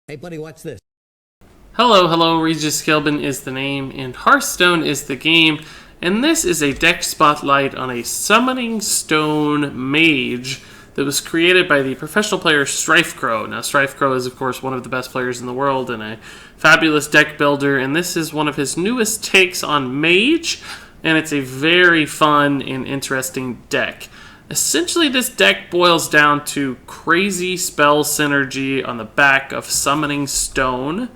Hey, buddy, watch this. Hello, Regis Kelvin is the name, and Hearthstone is the game, and this is a deck spotlight on a Summoning Stone Mage that was created by the professional player Strifecro. Now, Strifecro is, of course, one of the best players in the world and a fabulous deck builder, and this is one of his newest takes on Mage, and it's a very fun and interesting deck. Essentially, this deck boils down to crazy spell synergy on the back of Summoning Stone.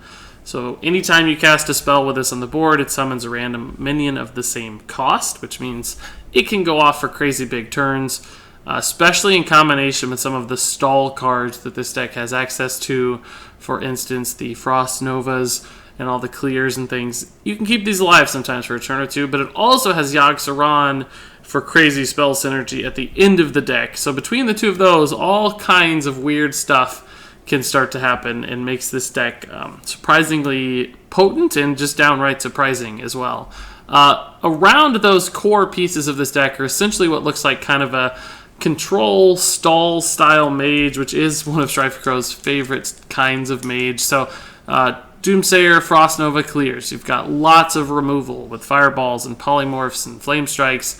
So anytime you cast a spell with this on the board, it summons a random minion of the same cost, which means it can go off for crazy big turns, especially in combination with some of the stall cards that this deck has access to. For instance, the Frost Novas and all the clears and things. You can keep these alive sometimes for a turn or two, but it also has Yogg-Saron for crazy spell synergy at the end of the deck. So between the two of those, all kinds of weird stuff can start to happen and makes this deck surprisingly potent and just downright surprising as well. Around those core pieces of this deck are essentially what looks like kind of a control stall style mage, which is one of Strifecro's favorite kinds of mage. So Doomsayer, Frost Nova clears. You've got lots of removal with fireballs and polymorphs and flame strikes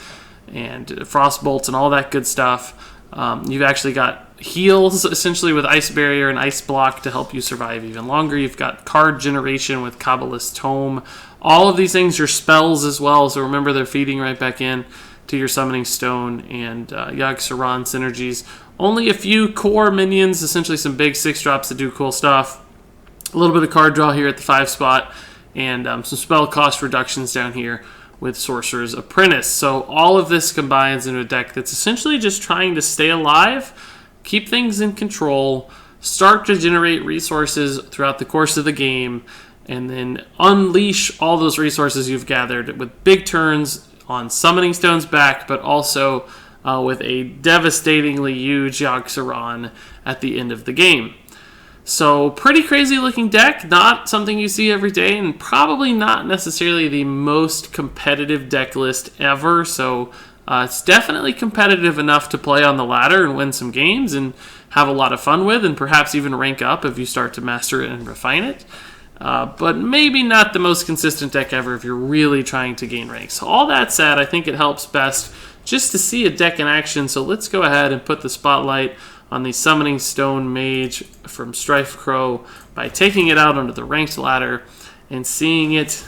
and frost bolts and all that good stuff. You've actually got heals essentially with Ice Barrier and Ice Block to help you survive even longer. You've got card generation with Kabbalist Tome. All of these things are spells as well, so remember they're feeding right back in to your Summoning Stone and Yogg-Saron synergies. Only a few core minions, essentially some big 6-drops that do cool stuff. A little bit of card draw here at the 5 spot, and some spell cost reductions down here with Sorcerer's Apprentice. So all of this combines into a deck that's essentially just trying to stay alive, keep things in control, start to generate resources throughout the course of the game, and then unleash all those resources you've gathered with big turns on Summoning Stone's back, but also with a devastatingly huge Yogg-Saron at the end of the game. So pretty crazy looking deck, not something you see every day, and probably not necessarily the most competitive deck list ever. So it's definitely competitive enough to play on the ladder and win some games and have a lot of fun with, and perhaps even rank up if you start to master it and refine it. But maybe not the most consistent deck ever if you're really trying to gain ranks. So all that said, I think it helps best just to see a deck in action. So let's go ahead and put the spotlight on the Summoning Stone Mage from Strifecro by taking it out onto the ranked ladder and seeing it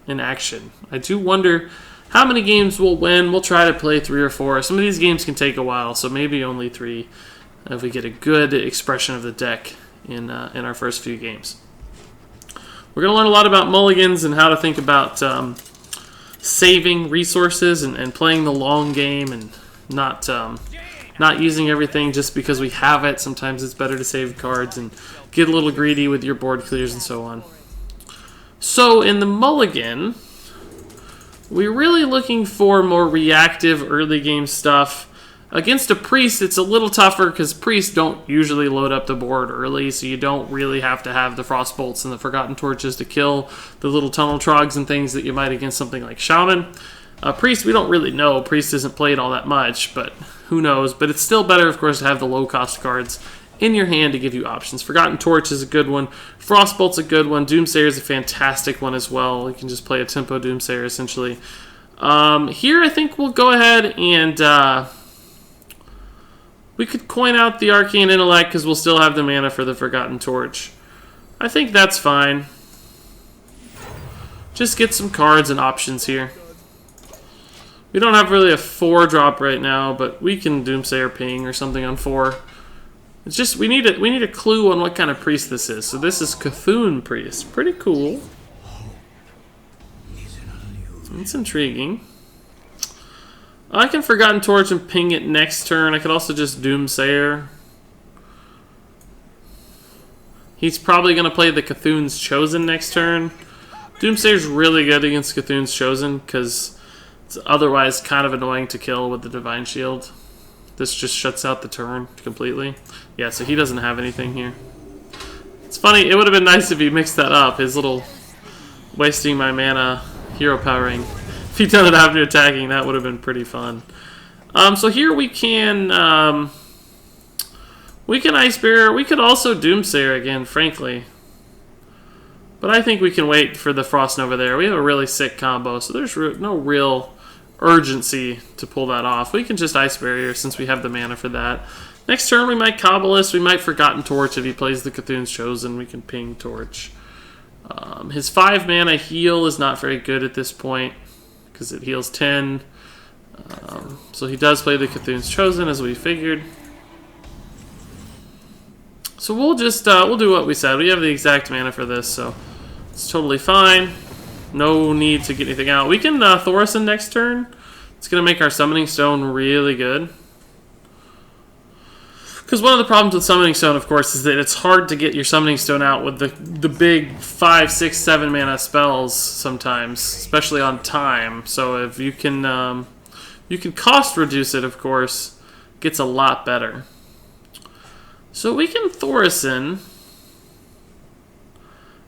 in action. I do wonder how many games we'll win. We'll try to play 3 or 4. Some of these games can take a while, so maybe only 3 if we get a good expression of the deck in our first few games. We're going to learn a lot about mulligans and how to think about saving resources and playing the long game and not using everything just because we have it. Sometimes it's better to save cards and get a little greedy with your board clears and so on. So in the mulligan, we're really looking for more reactive early game stuff. Against a priest, it's a little tougher because priests don't usually load up the board early, so you don't really have to have the frost bolts and the forgotten torches to kill the little tunnel trogs and things that you might against something like shaman. Priest, we don't really know. Priest isn't played all that much, but who knows. But it's still better, of course, to have the low-cost cards in your hand to give you options. Forgotten Torch is a good one. Frostbolt's a good one. Doomsayer is a fantastic one as well. You can just play a tempo Doomsayer, essentially. Here, I think we'll go ahead and we could coin out the Arcane Intellect because we'll still have the mana for the Forgotten Torch. I think that's fine. Just get some cards and options here. We don't have really a 4-drop right now, but we can Doomsayer Ping or something on 4. It's just we need a clue on what kind of priest this is. So this is Cthulhu Priest. Pretty cool. It's intriguing. I can Forgotten Torch and ping it next turn. I could also just Doomsayer. He's probably going to play the Cthulhu's Chosen next turn. Doomsayer's really good against Cthulhu's Chosen because it's otherwise kind of annoying to kill with the Divine Shield. This just shuts out the turn completely. Yeah, so he doesn't have anything here. It's funny, it would have been nice if he mixed that up. His little wasting my mana hero powering. If he'd done it after attacking, that would have been pretty fun. So here we can Ice Barrier. We could also Doomsayer again, frankly. But I think we can wait for the Frost Nova there. We have a really sick combo, so there's no real urgency to pull that off. We can just Ice Barrier since we have the mana for that. Next turn we might Kabbalist, we might Forgotten Torch. If he plays the Cthulhu's Chosen, we can ping Torch. His 5 mana heal is not very good at this point because it heals 10. So he does play the Cthulhu's Chosen as we figured. So we'll just we'll do what we said. We have the exact mana for this, so it's totally fine. No need to get anything out. We can Thaurissan next turn. It's going to make our Summoning Stone really good. Because one of the problems with Summoning Stone, of course, is that it's hard to get your Summoning Stone out with the big 5, 6, 7 mana spells sometimes, especially on time. So if you can cost reduce it, of course, it gets a lot better. So we can Thaurissan,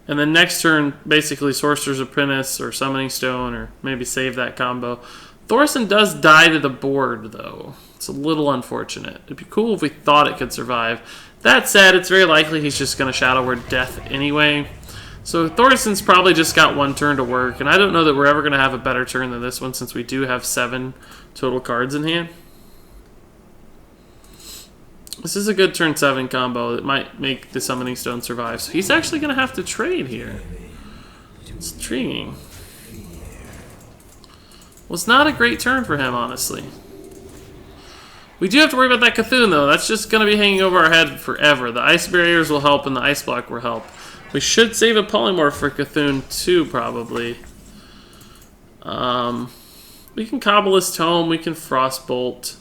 and then next turn, basically Sorcerer's Apprentice or Summoning Stone, or maybe save that combo. Thaurissan does die to the board, though. It's a little unfortunate. It'd be cool if we thought it could survive. That said, it's very likely he's just going to Shadow Word Death anyway. So Thaurissan's probably just got 1 turn to work, and I don't know that we're ever going to have a better turn than this one since we do have 7 total cards in hand. This is a good turn 7 combo that might make the Summoning Stone survive. So he's actually going to have to trade here. It's intriguing. Well, it's not a great turn for him, honestly. We do have to worry about that Cthulhu, though. That's just going to be hanging over our head forever. The Ice Barriers will help, and the Ice Block will help. We should save a Polymorph for Cthulhu, too, probably. We can Kabbalist Tome. We can Frostbolt.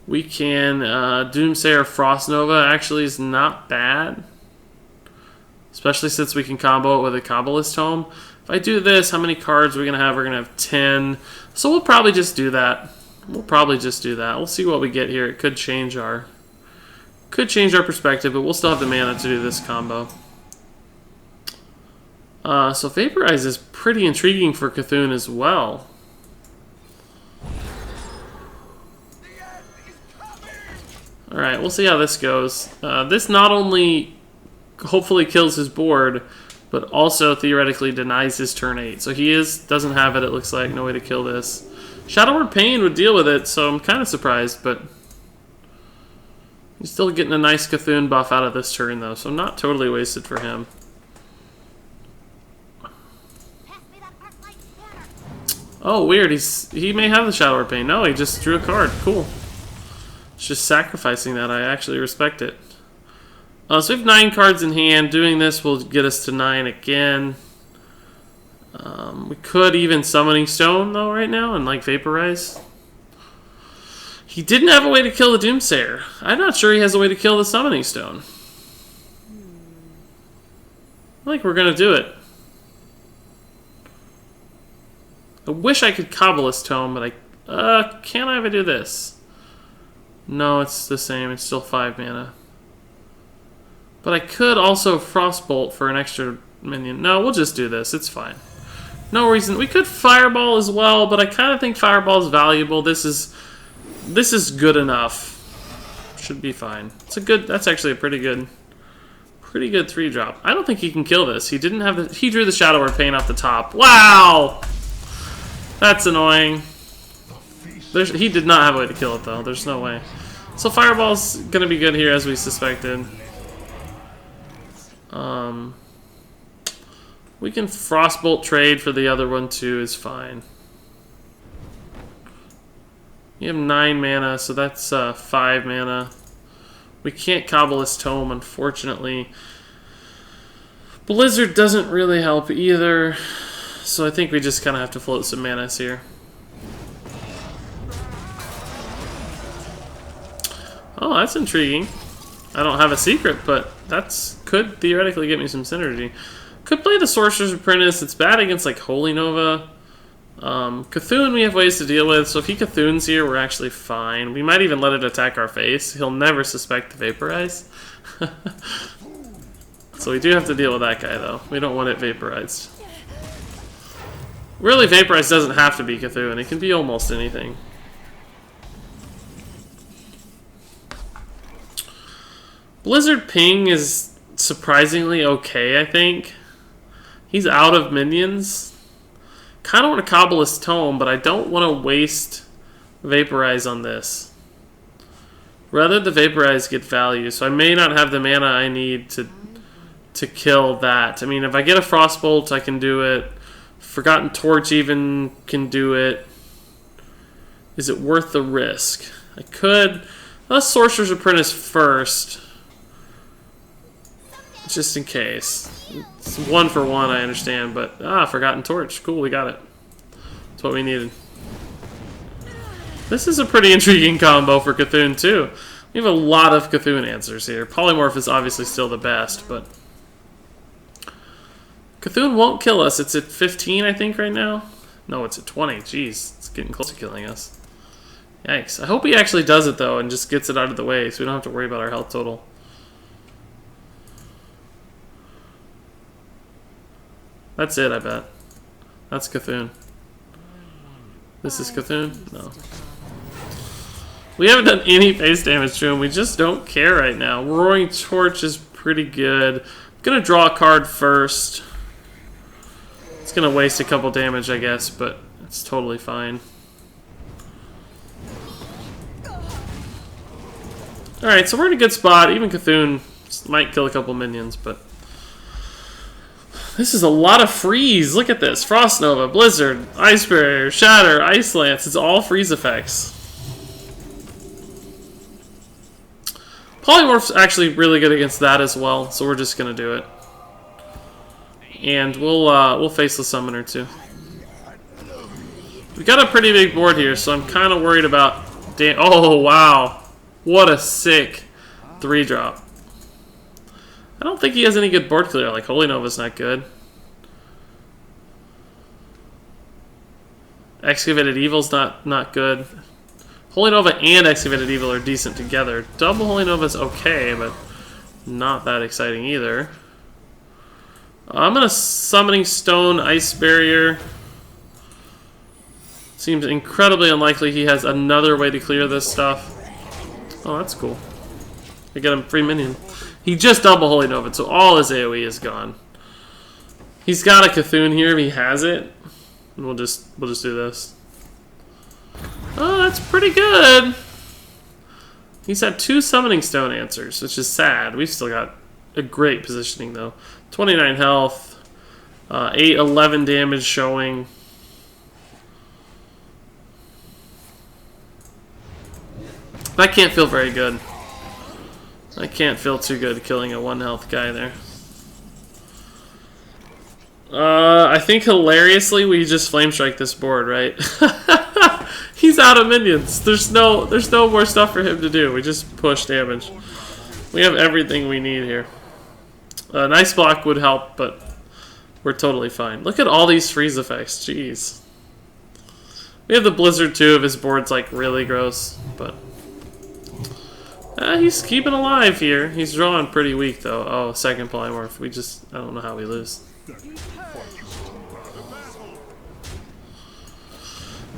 We can Doomsayer Frost Nova. Actually, is not bad. Especially since we can combo it with a Kabbalist Tome. If I do this, how many cards are we going to have? We're going to have 10. So we'll probably just do that. We'll see what we get here. It could change our perspective, but we'll still have the mana to do this combo. So Vaporize is pretty intriguing for Cthulhu as well. Alright, we'll see how this goes. This not only hopefully kills his board, but also theoretically denies his turn 8. So he doesn't have it, looks like. No way to kill this. Shadow Word Pain would deal with it, so I'm kind of surprised, but he's still getting a nice Cthulhu buff out of this turn, though, so not totally wasted for him. Oh, weird. He may have the Shadow Word Pain. No, he just drew a card. Cool. It's just sacrificing that. I actually respect it. So we have 9 cards in hand. Doing this will get us to 9 again. We could even Summoning Stone, though, right now, and, like, Vaporize. He didn't have a way to kill the Doomsayer. I'm not sure he has a way to kill the Summoning Stone. I think we're going to do it. I wish I could Kabbalist Tome, but can't I ever do this? No, it's the same. It's still 5 mana. But I could also Frostbolt for an extra minion. No, we'll just do this. It's fine. No reason. We could Fireball as well, but I kind of think Fireball is valuable. This is good enough. Should be fine. That's actually a pretty good 3-drop. I don't think he can kill this. He drew the Shadow Word Pain off the top. Wow! That's annoying. He did not have a way to kill it, though. There's no way. So Fireball's going to be good here, as we suspected. We can Frostbolt trade for the other one, too, is fine. You have 9 mana, so that's 5 mana. We can't Kabbalist Tome, unfortunately. Blizzard doesn't really help either, so I think we just kind of have to float some manas here. Oh, that's intriguing. I don't have a secret, but could theoretically get me some synergy. Could play the Sorcerer's Apprentice. It's bad against, like, Holy Nova. Cthulhu we have ways to deal with, so if he Cthulhu's here, we're actually fine. We might even let it attack our face. He'll never suspect the Vaporize. So we do have to deal with that guy, though. We don't want it vaporized. Really, Vaporize doesn't have to be Cthulhu, and it can be almost anything. Blizzard Ping is surprisingly okay, I think. He's out of minions. Kind of want to cobble his tome, but I don't want to waste Vaporize on this. Rather the Vaporize get value, so I may not have the mana I need to kill that. I mean, if I get a Frostbolt, I can do it. Forgotten Torch even can do it. Is it worth the risk? I could. Let's Sorcerer's Apprentice first. Just in case. It's 1 for 1, I understand, but Forgotten Torch. Cool, we got it. That's what we needed. This is a pretty intriguing combo for Cthulhu too. We have a lot of Cthulhu answers here. Polymorph is obviously still the best, but Cthulhu won't kill us. It's at 15, I think, right now. No, it's at 20. Jeez, it's getting close to killing us. Yikes. I hope he actually does it though and just gets it out of the way so we don't have to worry about our health total. That's it, I bet. That's Cthulhu. This is Cthulhu? No. We haven't done any face damage to him. We just don't care right now. Roaring Torch is pretty good. I'm gonna draw a card first. It's gonna waste a couple damage, I guess, but it's totally fine. Alright, so we're in a good spot. Even Cthulhu might kill a couple minions, but this is a lot of freeze. Look at this. Frost Nova, Blizzard, Ice Barrier, Shatter, Ice Lance. It's all freeze effects. Polymorph's actually really good against that as well, so we're just gonna do it. And we'll Faceless Summoner too. We got a pretty big board here, so I'm kind of worried about... Oh, wow. What a sick 3-drop. I don't think he has any good board clear. Like, Holy Nova's not good. Excavated Evil's not good. Holy Nova and Excavated Evil are decent together. Double Holy Nova's okay, but not that exciting either. I'm gonna Summoning Stone, Ice Barrier. Seems incredibly unlikely he has another way to clear this stuff. Oh, that's cool. I get him free minion. He just double Holy Nova, so all his AoE is gone. He's got a Cthulhu here if he has it. And we'll just do this. Oh, that's pretty good. He's had 2 Summoning Stone answers, which is sad. We've still got a great positioning though. 29 health, 8-11 damage showing. That can't feel very good. I can't feel too good killing a 1 health guy there. I think hilariously we just Flame Strike this board, right? He's out of minions. There's no more stuff for him to do. We just push damage. We have everything we need here. An Ice Block would help, but we're totally fine. Look at all these freeze effects. Jeez. We have the Blizzard too if his board's like really gross, but he's keeping alive here. He's drawing pretty weak though. Oh, second Polymorph. I don't know how we lose.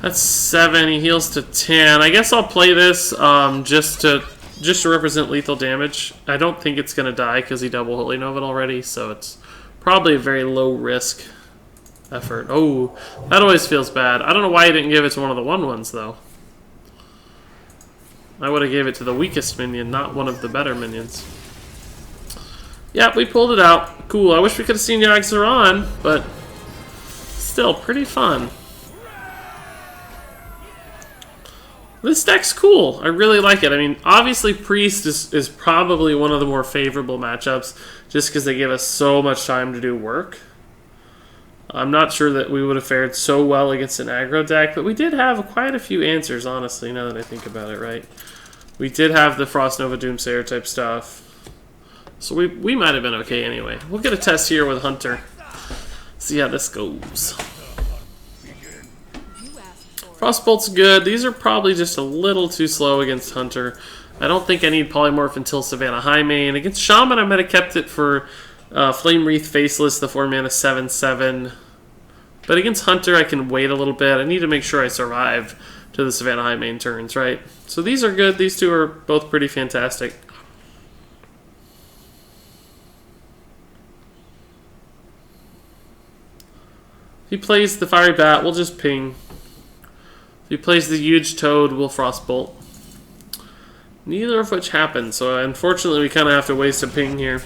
That's 7. He heals to 10. I guess I'll play this just to represent lethal damage. I don't think it's gonna die because he double Holy Nova already, so it's probably a very low risk effort. Oh, that always feels bad. I don't know why he didn't give it to one of the 1/1s though. I would have gave it to the weakest minion, not one of the better minions. Yeah, we pulled it out. Cool. I wish we could have seen Yogg-Saron, but still pretty fun. This deck's cool. I really like it. I mean, obviously Priest is probably one of the more favorable matchups just because they give us so much time to do work. I'm not sure that we would have fared so well against an aggro deck, but we did have quite a few answers, honestly, now that I think about it, right? We did have the Frost Nova Doomsayer type stuff. So we might have been okay anyway. We'll get a test here with Hunter. See how this goes. Frostbolt's good. These are probably just a little too slow against Hunter. I don't think I need Polymorph until Savannah Highmane. Against Shaman, I might have kept it for Flame Wreath Faceless, the 4-mana 7/7. But against Hunter, I can wait a little bit. I need to make sure I survive to the Savannah Highmane turns, right? So these are good. These two are both pretty fantastic. he plays the Fiery Bat, we'll just ping. If he plays the huge Toad, we'll Frostbolt. Neither of which happened, so unfortunately we kind of have to waste a ping here.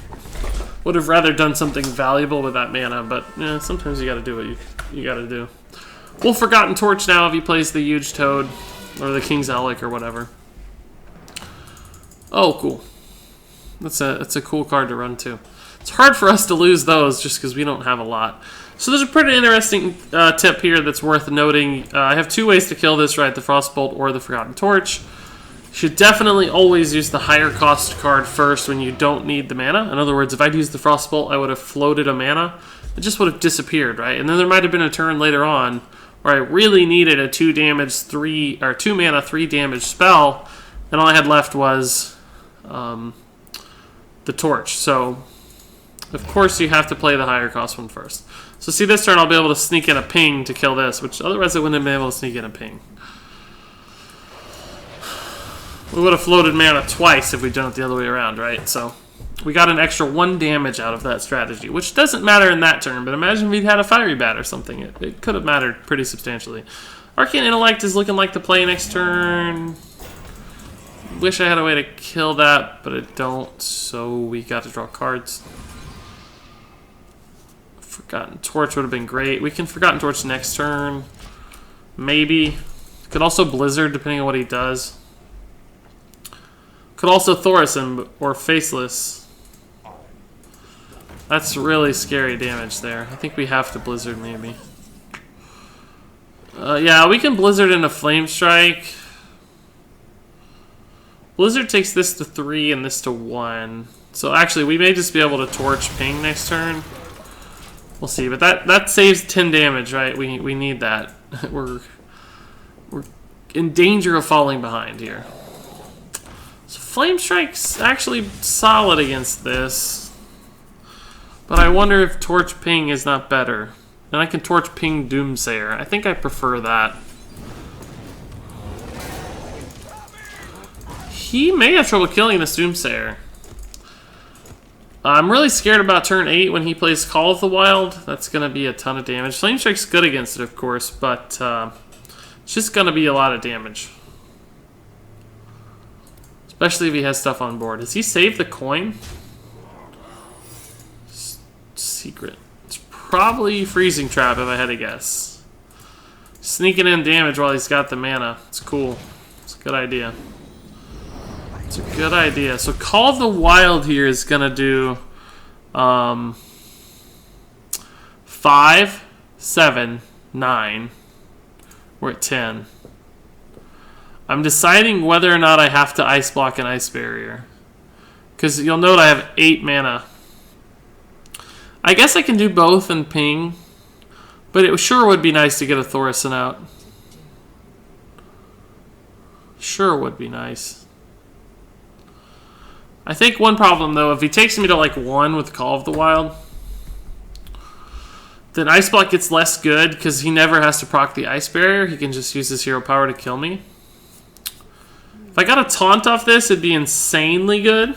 Would have rather done something valuable with that mana, but yeah, sometimes you gotta do what you gotta do. We'll Forgotten Torch now if he plays the huge Toad, or the King's Alec or whatever. Oh, cool. That's a cool card to run too. It's hard for us to lose those just because we don't have a lot. So there's a pretty interesting tip here that's worth noting. I have two ways to kill this, right? The Frostbolt or the Forgotten Torch. You should definitely always use the higher cost card first when you don't need the mana. In other words, if I'd used the Frostbolt, I would have floated a mana. It just would have disappeared, right? And then there might have been a turn later on where I really needed a 2 mana, 3 damage spell, and all I had left was the Torch. So, of course, you have to play the higher cost one first. So see, this turn I'll be able to sneak in a ping to kill this, which otherwise I wouldn't have been able to sneak in a ping. We would have floated mana twice if we'd done it the other way around, right? So we got an extra 1 damage out of that strategy, which doesn't matter in that turn, but imagine if we'd had a Fiery Bat or something. It could have mattered pretty substantially. Arcane Intellect is looking like the play next turn. Wish I had a way to kill that, but I don't, so we got to draw cards. Forgotten Torch would have been great. We can Forgotten Torch next turn. Maybe. Could also Blizzard, depending on what he does. Could also Thoris him, or Faceless. That's really scary damage there. I think we have to Blizzard, maybe. Yeah, we can Blizzard into Flame Strike. Blizzard takes this to 3 and this to 1. So actually, we may just be able to Torch Ping next turn. We'll see, but that saves 10 damage, right? We need that. We're in danger of falling behind here. So Flame Strike's actually solid against this. But I wonder if Torch Ping is not better. And I can Torch Ping Doomsayer. I think I prefer that. He may have trouble killing this Doomsayer. I'm really scared about turn 8 when he plays Call of the Wild. That's going to be a ton of damage. Flame Strike's good against it, of course, but it's just going to be a lot of damage. Especially if he has stuff on board. Has he saved the coin? Secret. It's probably Freezing Trap, if I had to guess. Sneaking in damage while he's got the mana. It's cool. It's a good idea. It's a good idea. So Call of the Wild here is going to do 5, 7, 9. We're at 10. I'm deciding whether or not I have to Ice Block and Ice Barrier. Because you'll note I have 8 mana. I guess I can do both and ping. But it sure would be nice to get a Thorison out. Sure would be nice. I think one problem, though, if he takes me to, like, 1 with Call of the Wild, then Ice Block gets less good because he never has to proc the Ice Barrier. He can just use his hero power to kill me. If I got a taunt off this, it'd be insanely good.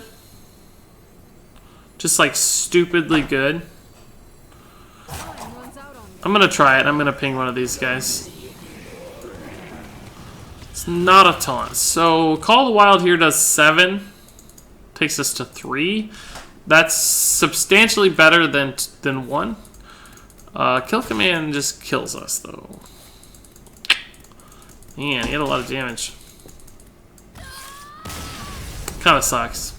Just, like, stupidly good. I'm going to try it. I'm going to ping one of these guys. It's not a taunt. So, Call of the Wild here does 7. Takes us to 3. That's substantially better than 1. Kill Command just kills us, though. Man, he had a lot of damage. Kind of sucks.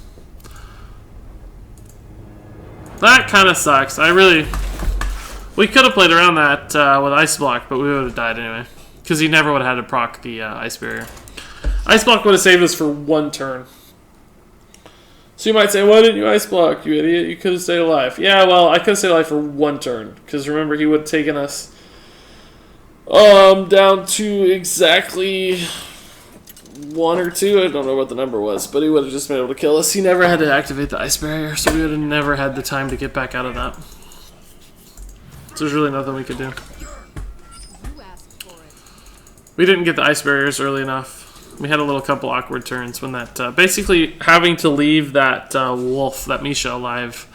That kind of sucks. We could have played around that with Ice Block, but we would have died anyway. Because he never would have had to proc the Ice Barrier. Ice Block would have saved us for 1 turn. So you might say, why didn't you Ice Block, you idiot? You could have stayed alive. Yeah, well, I could have stayed alive for 1 turn. Because remember, he would have taken us down to exactly 1 or 2. I don't know what the number was, but he would have just been able to kill us. He never had to activate the Ice Barrier, so we would have never had the time to get back out of that. So there's really nothing we could do. We didn't get the Ice Barriers early enough. We had a little couple awkward turns when that... basically, having to leave that wolf, that Misha, alive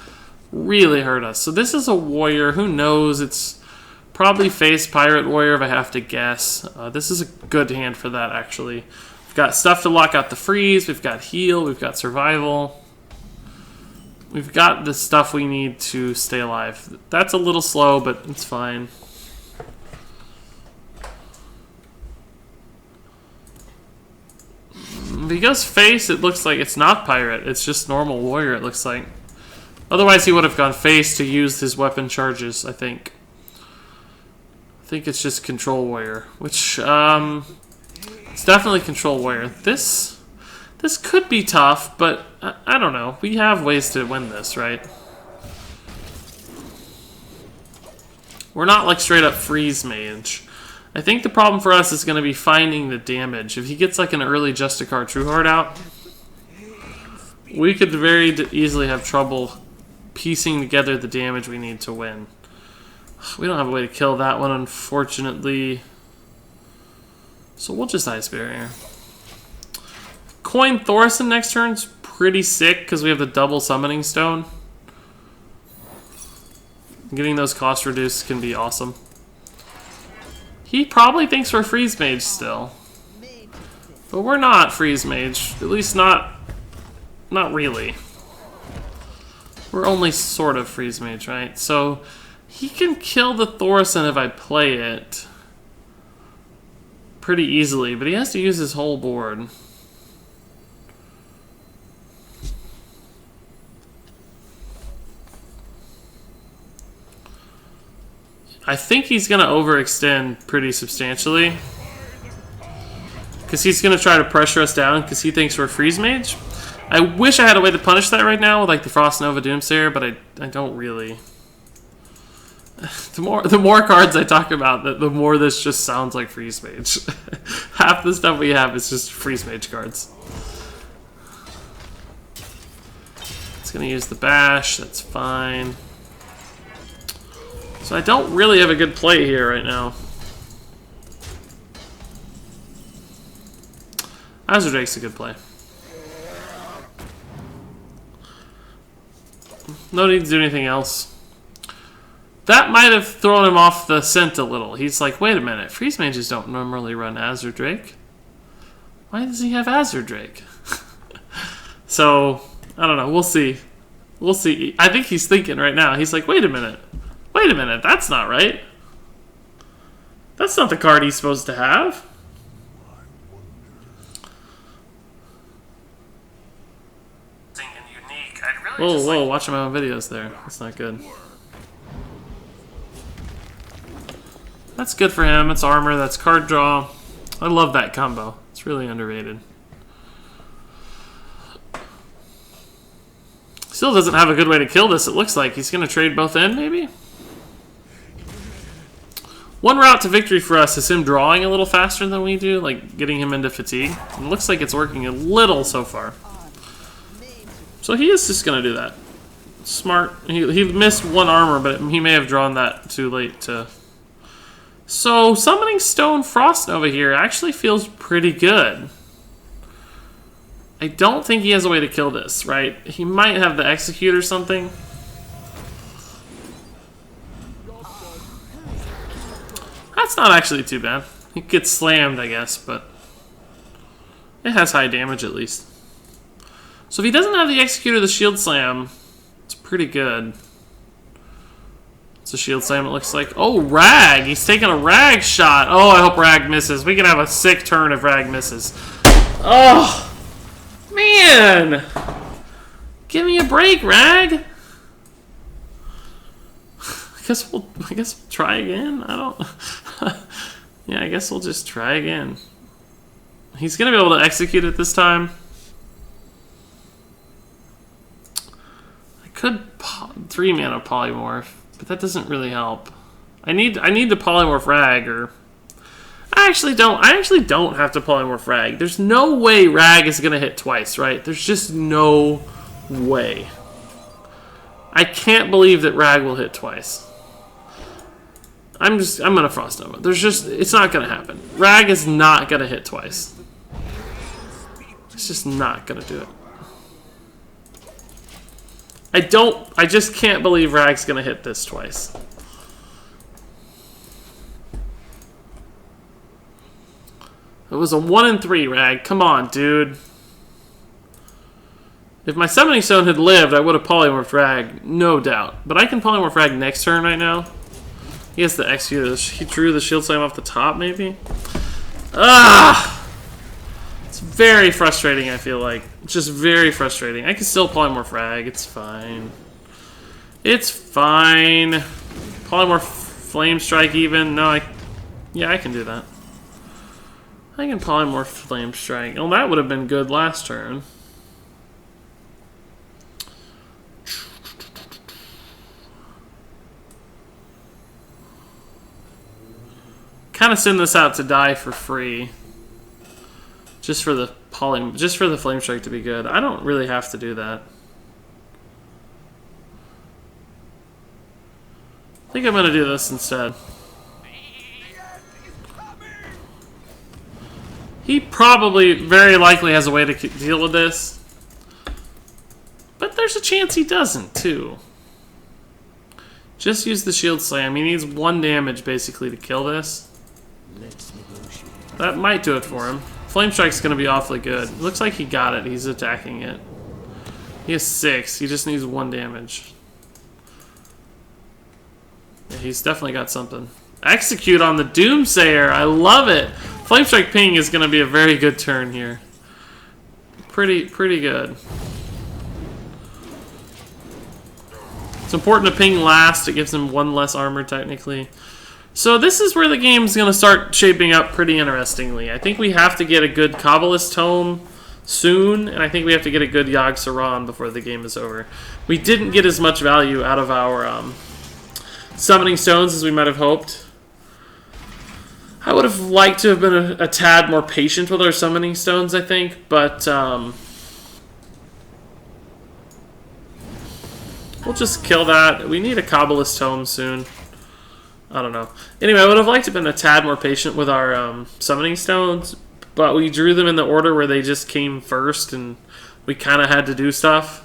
really hurt us. So this is a warrior. Who knows? It's Probably face Pirate Warrior if I have to guess. This is a good hand for that, actually. We've got stuff to lock out the freeze. We've got heal. We've got survival. We've got the stuff we need to stay alive. That's a little slow, but it's fine. If he goes face, it looks like it's not pirate. It's just normal warrior, it looks like. Otherwise, he would have gone face to use his weapon charges, I think. I think it's just control warrior, which, it's definitely control warrior. This could be tough, but I don't know. We have ways to win this, right? We're not like straight up freeze mage. I think the problem for us is going to be finding the damage. If he gets like an early Justicar Trueheart out, we could very easily have trouble piecing together the damage we need to win. We don't have a way to kill that one, unfortunately. So we'll just Ice Barrier. Coin Thorson next turn's pretty sick because we have the double Summoning Stone. Getting those costs reduced can be awesome. He probably thinks we're Freeze Mage still. But we're not Freeze Mage. At least not really. We're only sort of Freeze Mage, right? So he can kill the Thorson if I play it pretty easily, but he has to use his whole board. I think he's going to overextend pretty substantially. Because he's going to try to pressure us down because he thinks we're Freeze Mage. I wish I had a way to punish that right now with like the Frost Nova Doomsayer, but I don't really. The more cards I talk about, the more this just sounds like Freeze Mage. Half the stuff we have is just Freeze Mage cards. It's going to use the Bash, that's fine. So I don't really have a good play here right now. Azure Drake's a good play. No need to do anything else. That might have thrown him off the scent a little. He's like, wait a minute, Freeze Mages don't normally run Azure Drake. Why does he have Azure Drake? So, I don't know, we'll see. We'll see. I think he's thinking right now. He's like, wait a minute, that's not right. That's not the card he's supposed to have. Whoa, watching my own videos there. That's not good. That's good for him. It's armor, that's card draw. I love that combo. It's really underrated. Still doesn't have a good way to kill this, it looks like. He's going to trade both in, maybe? One route to victory for us is him drawing a little faster than we do, like getting him into fatigue. It looks like it's working a little so far. So he is just going to do that. Smart. He missed one armor, but he may have drawn that too late to... So summoning Stone Frost Nova here actually feels pretty good. I don't think he has a way to kill this, right? He might have the Execute or something. That's not actually too bad. He gets slammed, I guess, but it has high damage at least. So if he doesn't have the Execute or the Shield Slam, it's pretty good. It's a Shield Slam, it looks like. Oh, Rag! He's taking a Rag shot. Oh, I hope Rag misses. We can have a sick turn if Rag misses. Oh, man! Give me a break, Rag! I guess we'll try again. I don't... Yeah, I guess we'll just try again. He's going to be able to execute it this time. I could 3-mana polymorph, but that doesn't really help. I need to polymorph Rag, or I actually don't have to polymorph Rag. There's no way Rag is gonna hit twice, right? There's just no way. I can't believe that Rag will hit twice. I'm gonna Frost Nova. It's not gonna happen. Rag is not gonna hit twice. It's just not gonna do it. I just can't believe Rag's gonna hit this twice. It was a 1 in 3, Rag. Come on, dude. If my Summoning Stone had lived, I would have polymorphed Rag, no doubt. But I can polymorph Rag next turn right now. He has to execute. He drew the Shield Slam off the top, maybe? Ah! It's very frustrating, I feel like. It's just very frustrating. I can still polymorph Rag. It's fine. It's fine. Polymorph Flame Strike even. No, yeah, I can do that. I can polymorph Flame Strike. Well, that would have been good last turn. Kind of send this out to die for free. Just for the Flame Strike to be good. I don't really have to do that. I think I'm gonna do this instead. He probably, very likely has a way to deal with this. But there's a chance he doesn't, too. Just use the Shield Slam. He needs 1 damage, basically, to kill this. That might do it for him. Flame Strike's going to be awfully good. Looks like he got it. He's attacking it. He has 6. He just needs 1 damage. Yeah, he's definitely got something. Execute on the Doomsayer. I love it. Flame Strike Ping is going to be a very good turn here. Pretty good. It's important to ping last. It gives him 1 less armor, technically. So this is where the game's going to start shaping up pretty interestingly. I think we have to get a good Kabbalist Tome soon, and I think we have to get a good Yogg-Saron before the game is over. We didn't get as much value out of our Summoning Stones as we might have hoped. I would have liked to have been a tad more patient with our Summoning Stones, I think, but we'll just kill that. We need a Kabbalist Tome soon. I don't know. Anyway, I would have liked to have been a tad more patient with our Summoning Stones, but we drew them in the order where they just came first, and we kind of had to do stuff.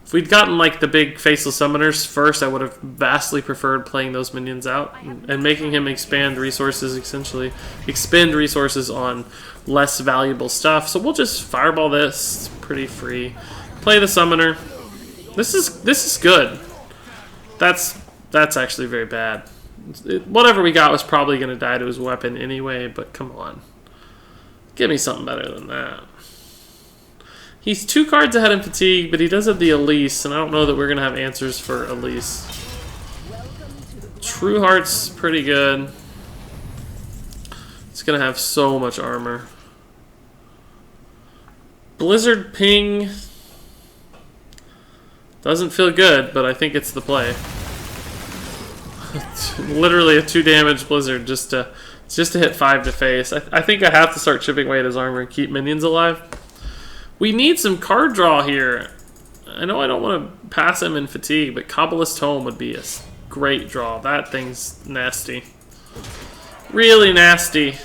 If we'd gotten like the big Faceless Summoners first, I would have vastly preferred playing those minions out and making him expand resources, essentially. Expend resources on less valuable stuff. So we'll just Fireball this. It's pretty free. Play the Summoner. This is good. That's actually very bad. Whatever we got was probably going to die to his weapon anyway, but come on. Give me something better than that. He's 2 cards ahead in Fatigue, but he does have the Elise, and I don't know that we're going to have answers for Elise. True Heart's pretty good. It's going to have so much armor. Blizzard Ping doesn't feel good, but I think it's the play. Literally a 2 damage Blizzard just to hit 5 to face. I think I have to start chipping away at his armor and keep minions alive. We need some card draw here. I know I don't want to pass him in Fatigue, but Kabbalist Tome would be a great draw. That thing's nasty. Really nasty.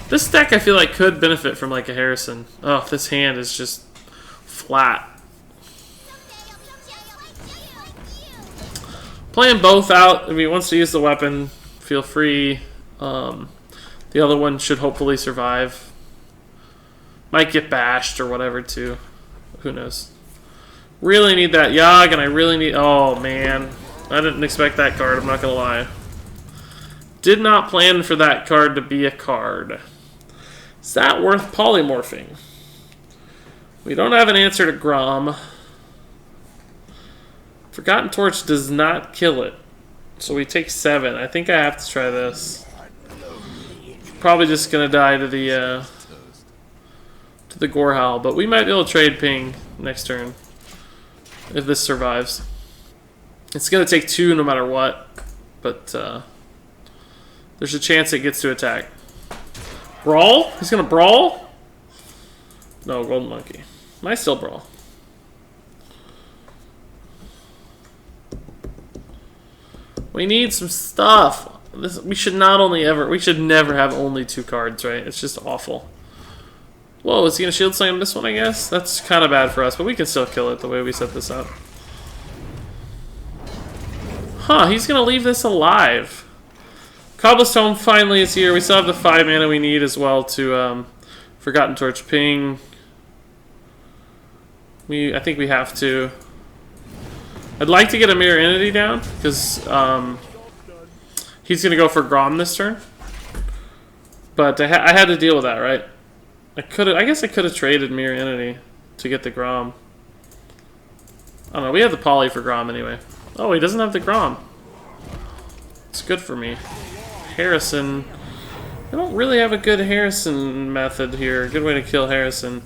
This deck I feel like could benefit from like a Harrison. Oh, this hand is just flat. Play them both out. If he wants to use the weapon, feel free. The other one should hopefully survive. Might get bashed or whatever too. Who knows? Really need that Yogg, and I really need... Oh, man. I didn't expect that card, I'm not going to lie. Did not plan for that card to be a card. Is that worth polymorphing? We don't have an answer to Grom. Forgotten Torch does not kill it. So we take 7. I think I have to try this. Probably just going to die to the Gorehowl, but we might be able to trade Ping next turn if this survives. It's going to take 2 no matter what, but there's a chance it gets to attack. Brawl? He's going to Brawl? No, Golden Monkey. Might still Brawl. We need some stuff. We should never have only 2 cards, right? It's just awful. Whoa, is he going to Shield Slam this one, I guess? That's kind of bad for us, but we can still kill it the way we set this up. Huh, he's going to leave this alive. Cobblestone finally is here. We still have the 5 mana we need as well to Forgotten Torch ping. I think we have to. I'd like to get a Mirror Entity down because he's gonna go for Grom this turn. But I had to deal with that, right? I guess I could have traded Mirror Entity to get the Grom. I don't know. We have the Poly for Grom anyway. Oh, he doesn't have the Grom. It's good for me. Harrison. I don't really have a good Harrison method here. A good way to kill Harrison.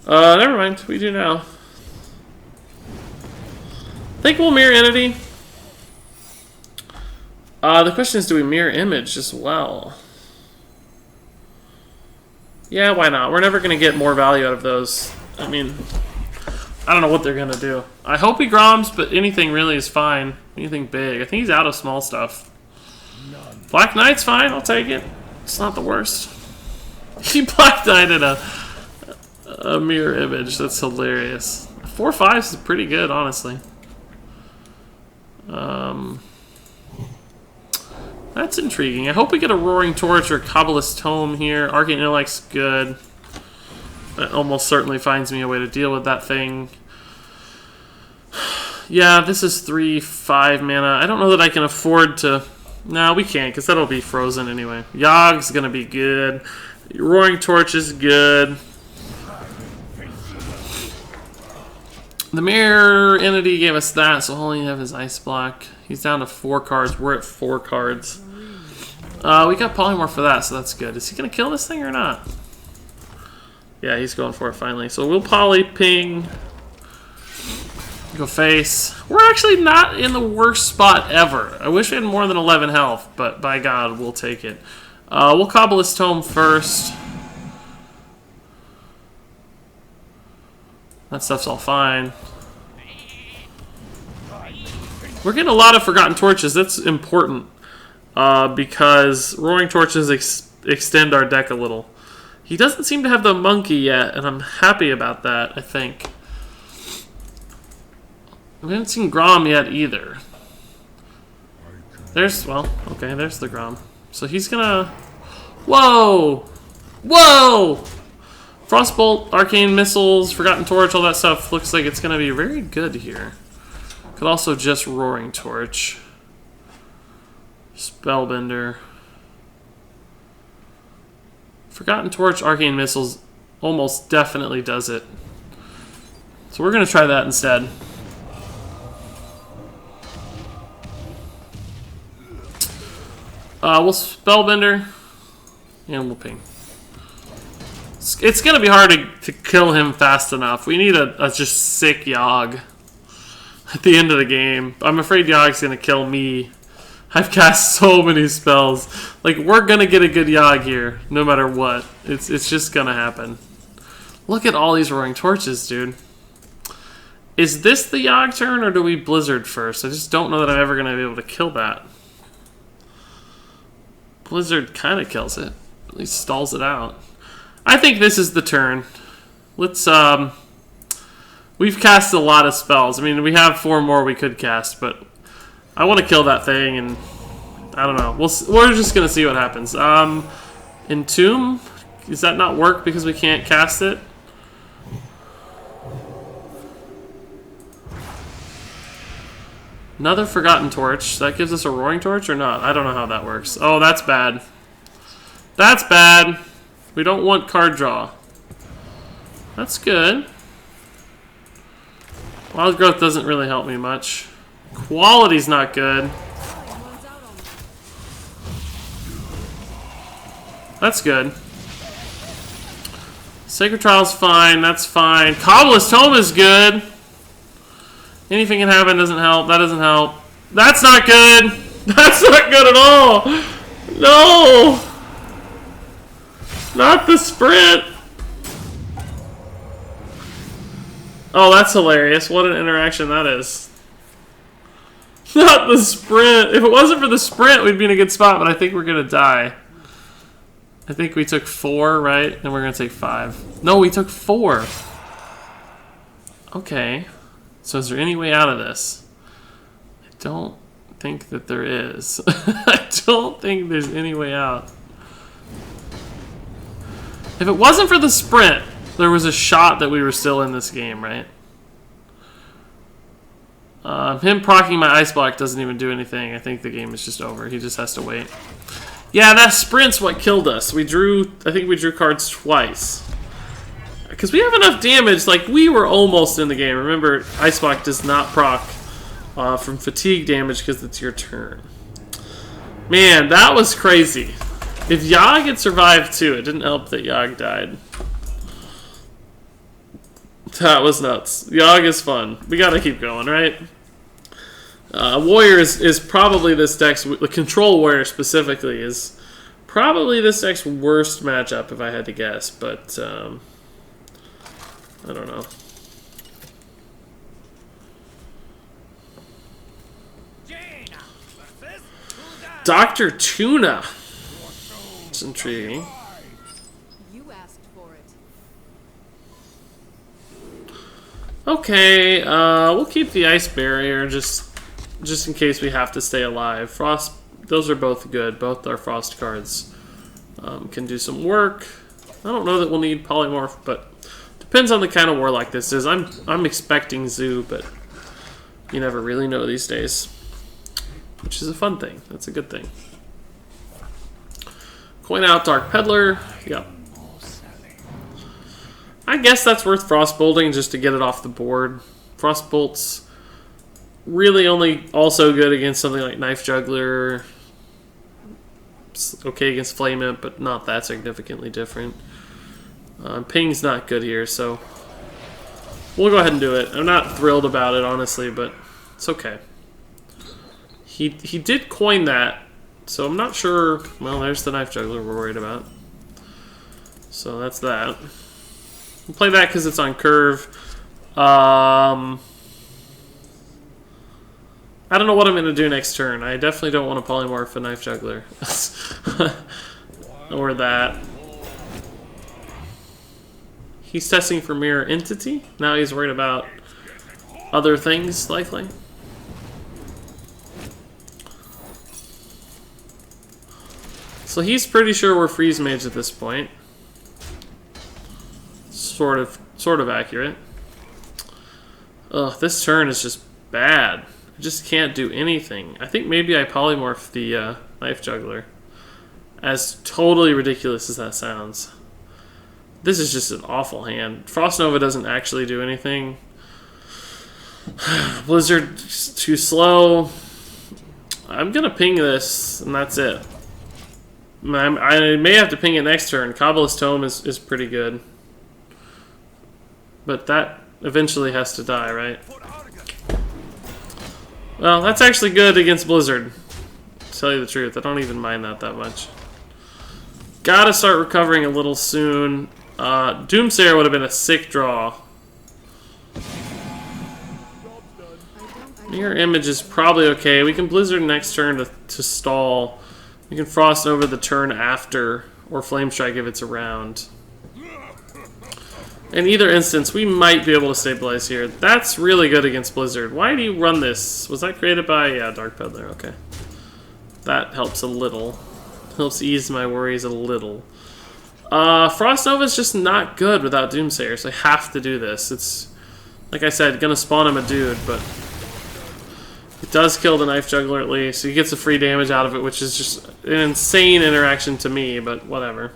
Never mind. We do now. I think we'll Mirror Entity. The question is, do we Mirror Image as well? Yeah, why not? We're never going to get more value out of those. I mean, I don't know what they're going to do. I hope he Groms, but anything really is fine. Anything big. I think he's out of small stuff. Black Knight's fine. I'll take it. It's not the worst. He Black Knighted a Mirror Image. That's hilarious. 4/5 is pretty good, honestly. That's intriguing. I hope we get a Roaring Torch or Kabbalist Tome here. Arcane Intellect's good. That almost certainly finds me a way to deal with that thing. Yeah, this is 3/5 mana. I don't know that I can afford to... No, we can't, because that'll be frozen anyway. Yogg's going to be good. Roaring Torch is good. The Mirror Entity gave us that, so he'll only have his Ice Block. He's down to 4 cards. We're at 4 cards. We got Polymorph for that, so that's good. Is he going to kill this thing or not? Yeah, he's going for it finally. So we'll Poly Ping. Go face. We're actually not in the worst spot ever. I wish we had more than 11 health, but by God, we'll take it. We'll Kabbalist Tome first. That stuff's all fine. We're getting a lot of Forgotten Torches. That's important because Roaring Torches extend our deck a little. He doesn't seem to have the Monkey yet, and I'm happy about that, I think. We haven't seen Grom yet either. There's, well, okay, there's the Grom. So he's gonna... Whoa! Whoa! Frostbolt, Arcane Missiles, Forgotten Torch, all that stuff looks like it's gonna be very good here. Could also just Roaring Torch. Spellbender. Forgotten Torch, Arcane Missiles almost definitely does it. So we're gonna try that instead. We'll Spellbender, and we'll Ping. It's going to be hard to kill him fast enough. We need a just sick Yogg at the end of the game. I'm afraid Yogg's going to kill me. I've cast so many spells. Like, we're going to get a good Yogg here, no matter what. It's just going to happen. Look at all these Roaring Torches, dude. Is this the Yogg turn, or do we Blizzard first? I just don't know that I'm ever going to be able to kill that. Blizzard kind of kills it. At least stalls it out. I think this is the turn. Let's, we've cast a lot of spells. I mean, we have 4 more we could cast, but I want to kill that thing, and I don't know. We're just going to see what happens. Entomb? Does that not work because we can't cast it? Another Forgotten Torch. That gives us a Roaring Torch or not? I don't know how that works. Oh, that's bad. That's bad. We don't want card draw. That's good. Wild Growth doesn't really help me much. Quality's not good. That's good. Sacred Trial's fine. That's fine. Kabbalist Tome is good. Anything can happen doesn't help. That doesn't help. That's not good. That's not good at all. No. Not the sprint. Oh, that's hilarious. What an interaction that is. Not the sprint. If it wasn't for the sprint, we'd be in a good spot, but I think we're going to die. I think we took 4, right? And we're going to take 5. No, we took 4. Okay. So is there any way out of this? I don't think that there is. I don't think there's any way out. If it wasn't for the sprint, there was a shot that we were still in this game, right? Him proccing my ice block doesn't even do anything. I think the game is just over. He just has to wait. Yeah, that sprint's what killed us. I think we drew cards twice. Because we have enough damage, like, we were almost in the game. Remember, ice block does not proc from fatigue damage because it's your turn. Man, that was crazy. If Yogg had survived too, it didn't help that Yogg died. That was nuts. Yogg is fun. We gotta keep going, right? Warrior is probably this deck's... The Control Warrior specifically is probably this deck's worst matchup if I had to guess, but I don't know. Dr. Tuna. It's intriguing. Okay, we'll keep the ice barrier just in case we have to stay alive. Frost, those are both good. Both our frost cards can do some work. I don't know that we'll need polymorph, but depends on the kind of warlock this is. I'm expecting Zoo, but you never really know these days, which is a fun thing. That's a good thing. Coin out Dark Peddler. Yep. I guess that's worth frostbolting just to get it off the board. Frostbolt's really only also good against something like Knife Juggler. It's okay against Flame Imp, but not that significantly different. Ping's not good here, so we'll go ahead and do it. I'm not thrilled about it, honestly, but it's okay. He did coin that, so I'm not sure. Well, there's the Knife Juggler we're worried about. So that's that. We'll play that because it's on curve. I don't know what I'm going to do next turn. I definitely don't want to polymorph a Knife Juggler. Or that. He's testing for Mirror Entity. Now he's worried about other things, likely. So he's pretty sure we're Freeze Mage at this point. Sort of accurate. Ugh, this turn is just bad. I just can't do anything. I think maybe I polymorph the Knife Juggler. As totally ridiculous as that sounds. This is just an awful hand. Frost Nova doesn't actually do anything. Blizzard's too slow. I'm gonna ping this, and that's it. I may have to ping it next turn. Kabbalist Tome is pretty good. But that eventually has to die, right? Well, that's actually good against Blizzard. To tell you the truth, I don't even mind that much. Gotta start recovering a little soon. Doomsayer would have been a sick draw. Mirror Image is probably okay. We can Blizzard next turn to stall. We can Frost over the turn after, or Flame Strike if it's around. In either instance, we might be able to stabilize here. That's really good against Blizzard. Why do you run this? Was that created by... Yeah, Dark Peddler, okay. That helps a little. Helps ease my worries a little. Frost Nova is just not good without Doomsayer, so I have to do this. It's, like I said, gonna spawn him a dude, but... It does kill the Knife Juggler at least. He gets the free damage out of it, which is just an insane interaction to me, but whatever.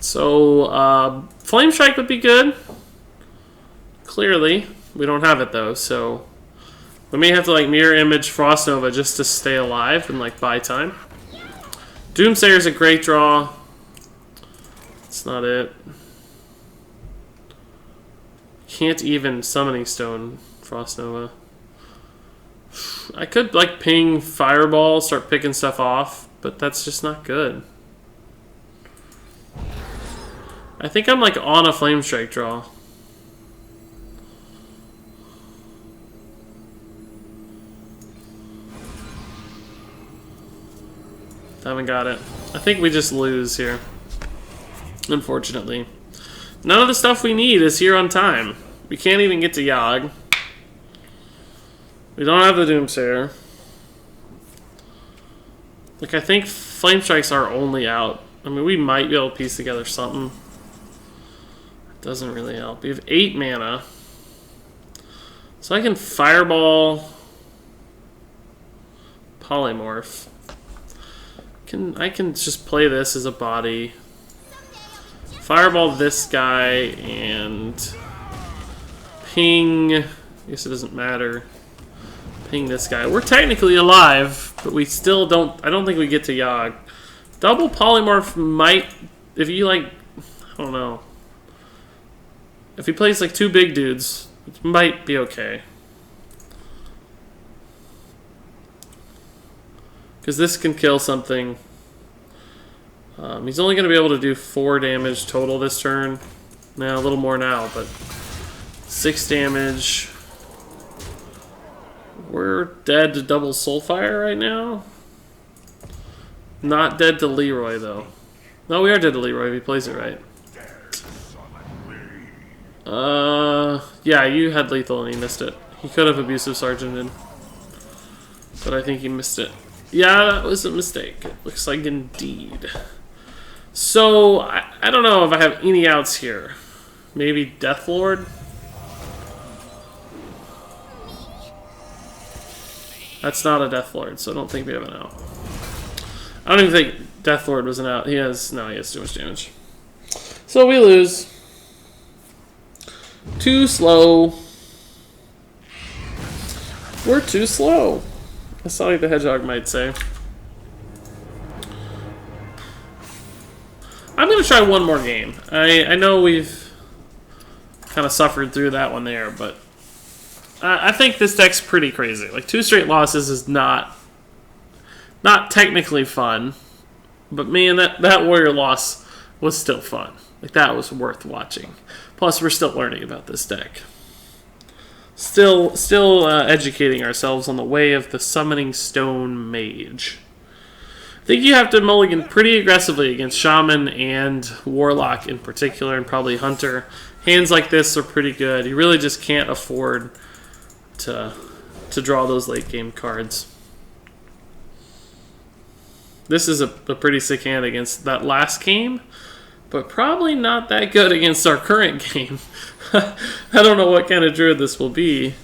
So, Flame Strike would be good. Clearly. We don't have it, though, so... We may have to, like, Mirror Image Frost Nova just to stay alive and, like, buy time. Doomsayer's a great draw. That's not it. Can't even Summoning Stone Frost Nova. I could, like, ping Fireball, start picking stuff off, but that's just not good. I think I'm, like, on a Flame Strike draw. Haven't got it. I think we just lose here. Unfortunately. None of the stuff we need is here on time. We can't even get to Yogg. We don't have the Doomsayer. Like, I think Flame Strikes are only out. I mean, we might be able to piece together something. It doesn't really help. We have 8 mana. So I can Fireball... Polymorph. I can just play this as a body. Fireball this guy and... Ping... I guess it doesn't matter. Ping this guy. We're technically alive, but we still don't... I don't think we get to Yogg. Double Polymorph might... If you, like... I don't know. If he plays, like, 2 big dudes, it might be okay. Because this can kill something. He's only going to be able to do 4 damage total this turn. Now, a little more now, but... 6 damage... We're dead to double Soulfire right now. Not dead to Leroy, though. No, we are dead to Leroy if he plays it right. Yeah, you had lethal and he missed it. He could have Abusive Sergeanted. But I think he missed it. Yeah, that was a mistake. It looks like indeed. So, I don't know if I have any outs here. Maybe Deathlord? That's not a Deathlord, so I don't think we have an out. I don't even think Deathlord was an out. He has too much damage. So we lose. Too slow. We're too slow. As Sonic the Hedgehog might say. I'm going to try one more game. I know we've kind of suffered through that one there, but I think this deck's pretty crazy. Like, 2 straight losses is not technically fun, but man, that Warrior loss was still fun. Like, that was worth watching. Plus, we're still learning about this deck. Still educating ourselves on the way of the Summoning Stone Mage. I think you have to mulligan pretty aggressively against Shaman and Warlock in particular, and probably Hunter. Hands like this are pretty good. You really just can't afford to draw those late game cards. This is a pretty sick hand against that last game, but probably not that good against our current game. I don't know what kind of druid this will be,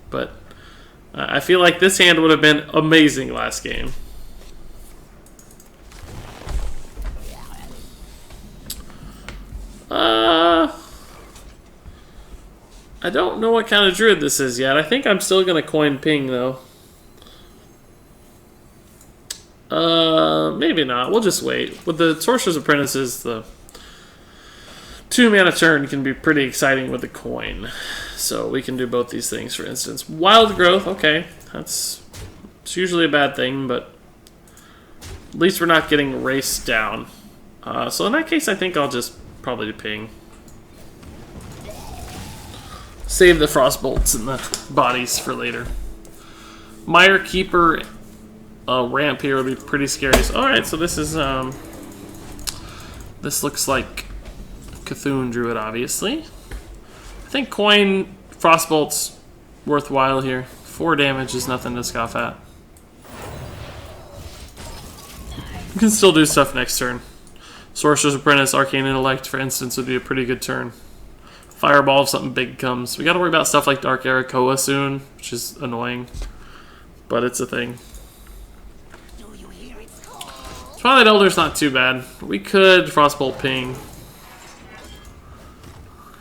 but I feel like this hand would have been amazing last game. I don't know what kind of druid this is yet. I think I'm still going to coin Ping, though. Maybe not. We'll just wait. With the Sorcerer's Apprentices, the 2 mana turn can be pretty exciting with the coin. So we can do both these things, for instance. Wild Growth, okay. It's usually a bad thing, but at least we're not getting raced down. So in that case, I think I'll just probably do Ping. Save the Frostbolts and the bodies for later. Mire Keeper ramp here would be pretty scary. So, alright, so this is this looks like Cthulhu Druid, obviously. I think coin Frostbolt's worthwhile here. 4 damage is nothing to scoff at. You can still do stuff next turn. Sorcerer's Apprentice, Arcane Intellect, for instance, would be a pretty good turn. Fireball if something big comes. We gotta worry about stuff like Dark Arakoa soon, which is annoying. But it's a thing. Twilight Elder's not too bad. We could Frostbolt Ping.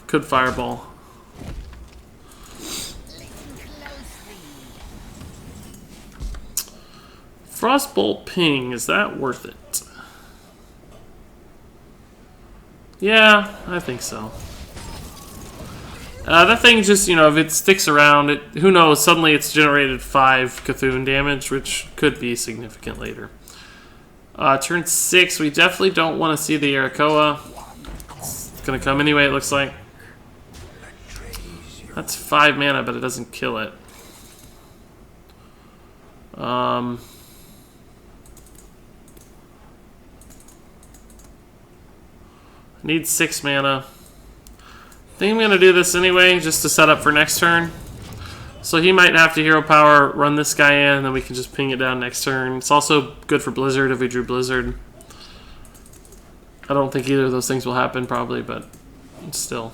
Could Fireball. Frostbolt Ping, is that worth it? Yeah, I think so. That thing just, you know, if it sticks around, who knows, suddenly it's generated 5 Cthulhu damage, which could be significant later. Turn 6, we definitely don't want to see the Arakoa. It's going to come anyway, it looks like. That's 5 mana, but it doesn't kill it. I need 6 mana. I think I'm going to do this anyway, just to set up for next turn. So he might have to hero power, run this guy in, and then we can just ping it down next turn. It's also good for Blizzard if we drew Blizzard. I don't think either of those things will happen, probably, but still.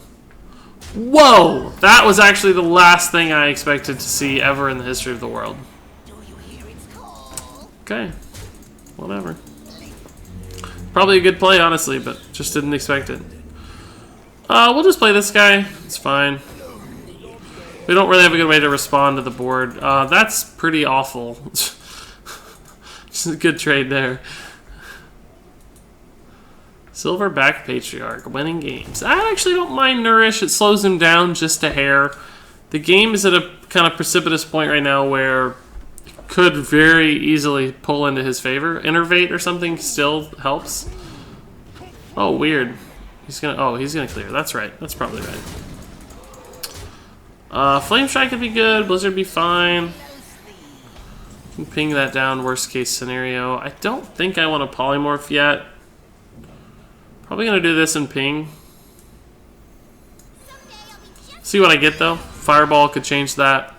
Whoa! That was actually the last thing I expected to see ever in the history of the world. Okay. Whatever. Probably a good play, honestly, but just didn't expect it. We'll just play this guy. It's fine. We don't really have a good way to respond to the board. That's pretty awful. Just a good trade there. Silverback Patriarch, winning games. I actually don't mind Nourish. It slows him down just a hair. The game is at a kind of precipitous point right now where it could very easily pull into his favor. Innervate or something still helps. Oh, weird. He's gonna clear. That's right. That's probably right. Flame Strike could be good. Blizzard be fine. Can ping that down. Worst case scenario. I don't think I want to polymorph yet. Probably gonna do this and ping. See what I get though. Fireball could change that.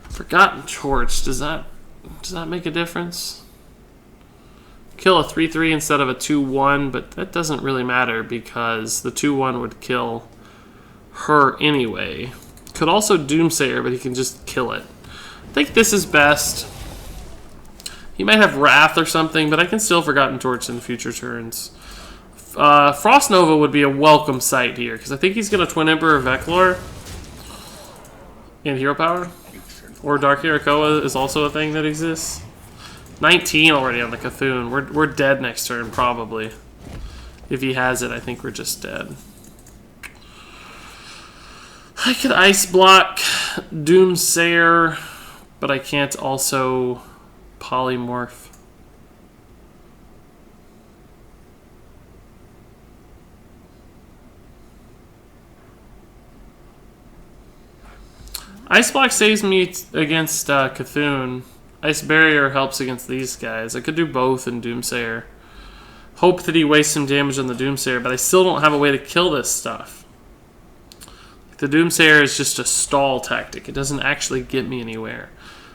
Forgotten Torch. Does that make a difference? Kill a 3/3 instead of a 2/1, but that doesn't really matter because the 2/1 would kill her anyway. Could also Doomsayer, but he can just kill it. I think this is best. He might have Wrath or something, but I can still Forgotten Torch in future turns. Frost Nova would be a welcome sight here, because I think he's going to Twin Emperor Veclor and Hero Power. Or Dark Irakoa is also a thing that exists. 19 already on the Cthulhu. We're dead next turn, probably. If he has it, I think we're just dead. I could Ice Block Doomsayer, but I can't also Polymorph. Ice Block saves me against Cthulhu. Ice Barrier helps against these guys. I could do both in Doomsayer. Hope that he wastes some damage on the Doomsayer, but I still don't have a way to kill this stuff. The Doomsayer is just a stall tactic. It doesn't actually get me anywhere.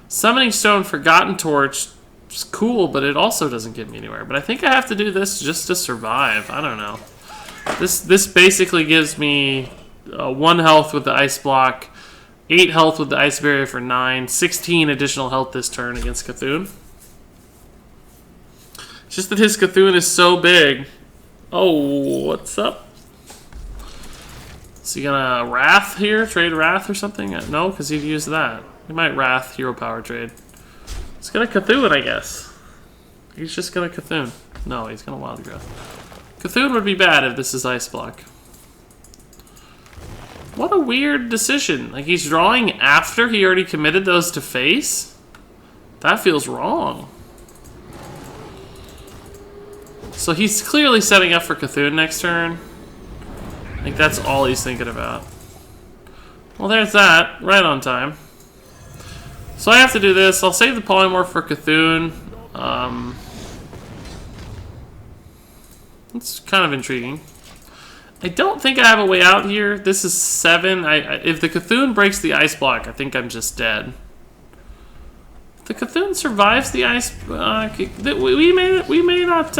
Summoning Stone, Forgotten Torch is cool, but it also doesn't get me anywhere. But I think I have to do this just to survive. I don't know. This basically gives me 1 health with the Ice Block, 8 health with the Ice Barrier for 9, 16 additional health this turn against Cthulhu. It's just that his Cthulhu is so big. Oh, what's up? Is he gonna Wrath here? Trade Wrath or something? No, because he'd use that. He might Wrath, Hero Power trade. He's gonna Cthulhu, I guess. He's just gonna Cthulhu. No, he's gonna Wild Growth. Cthulhu would be bad if this is Ice Block. What a weird decision. Like, he's drawing after he already committed those to face? That feels wrong. So he's clearly setting up for Cthulhu next turn. I think that's all he's thinking about. Well, there's that. Right on time. So I have to do this. I'll save the Polymorph for Cthulhu. It's kind of intriguing. I don't think I have a way out here. This is 7. If the Cthulhu breaks the Ice Block, I think I'm just dead. If the Cthulhu survives the Ice... we may not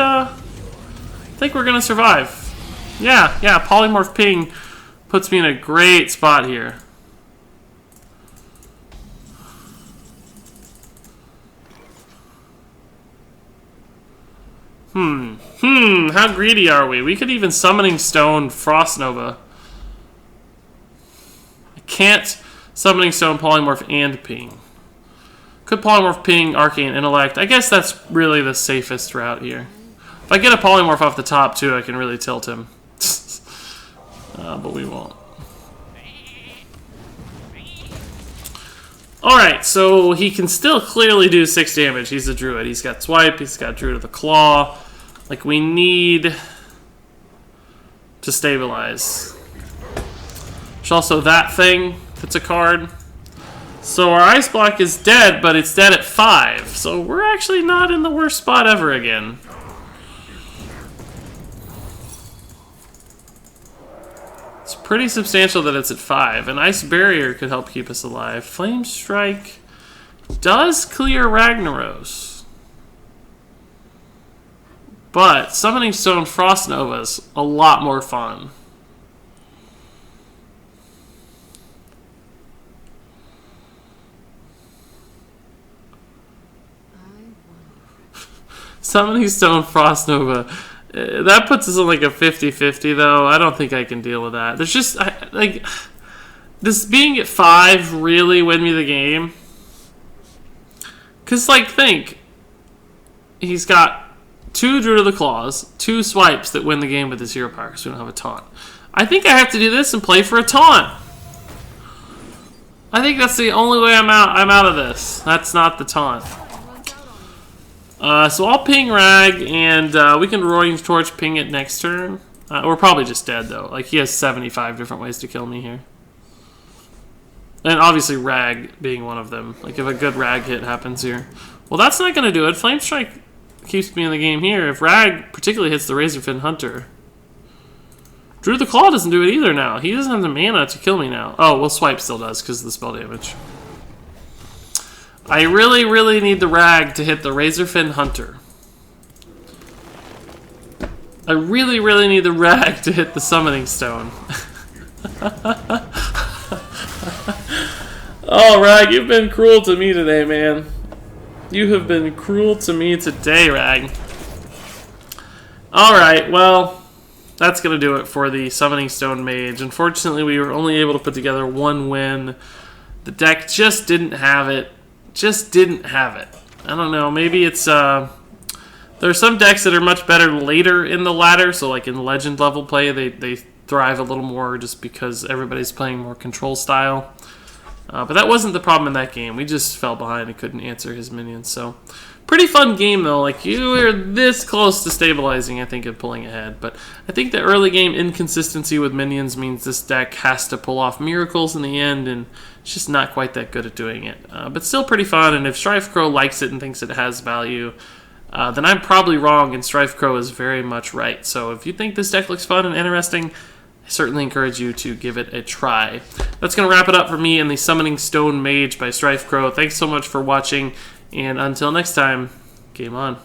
think we're going to survive. Yeah, Polymorph Ping puts me in a great spot here. How greedy are we? We could even Summoning Stone Frost Nova. I can't Summoning Stone Polymorph and Ping. Could Polymorph Ping Arcane Intellect. I guess that's really the safest route here. If I get a Polymorph off the top too, I can really tilt him. But we won't. Alright, so he can still clearly do 6 damage. He's a druid. He's got Swipe, he's got Druid of the Claw. Like, we need to stabilize. There's also that thing that's a card. So our Ice Block is dead, but it's dead at 5. So we're actually not in the worst spot ever again. pretty substantial that it's at 5. An Ice Barrier could help keep us alive. Flame Strike does clear Ragnaros. But Summoning Stone Frost Nova's a lot more fun. Summoning Stone Frost Nova. That puts us in like a 50-50 though. I don't think I can deal with that. There's just, like, this being at 5 really win me the game. Because, like, think. He's got 2 Druid of the Claws, 2 swipes that win the game with his hero power because we don't have a taunt. I think I have to do this and play for a taunt. I think that's the only way I'm out of this. That's not the taunt. So I'll ping Rag, and we can Roaring Torch ping it next turn. We're probably just dead, though. Like, he has 75 different ways to kill me here. And obviously Rag being one of them. Like, if a good Rag hit happens here. Well, that's not going to do it. Flame Strike keeps me in the game here. If Rag particularly hits the Razorfin Hunter. Druid of the Claw doesn't do it either now. He doesn't have the mana to kill me now. Oh, well, Swipe still does because of the spell damage. I really, really need the Rag to hit the Razorfin Hunter. I really, really need the Rag to hit the Summoning Stone. Oh, Rag, you've been cruel to me today, man. You have been cruel to me today, Rag. Alright, well, that's going to do it for the Summoning Stone Mage. Unfortunately, we were only able to put together 1 win. The deck just didn't have it. Just didn't have it. I don't know, maybe it's, there are some decks that are much better later in the ladder, so like in Legend level play, they thrive a little more just because everybody's playing more control style. But that wasn't the problem in that game. We just fell behind and couldn't answer his minions, so... Pretty fun game, though. Like, you were this close to stabilizing, I think, and pulling ahead. But I think the early game inconsistency with minions means this deck has to pull off miracles in the end, and it's just not quite that good at doing it. But still pretty fun, and if Strifecro likes it and thinks it has value, then I'm probably wrong, and Strifecro is very much right. So if you think this deck looks fun and interesting, I certainly encourage you to give it a try. That's going to wrap it up for me and the Summoning Stone Mage by Strifecro. Thanks so much for watching. And until next time, game on.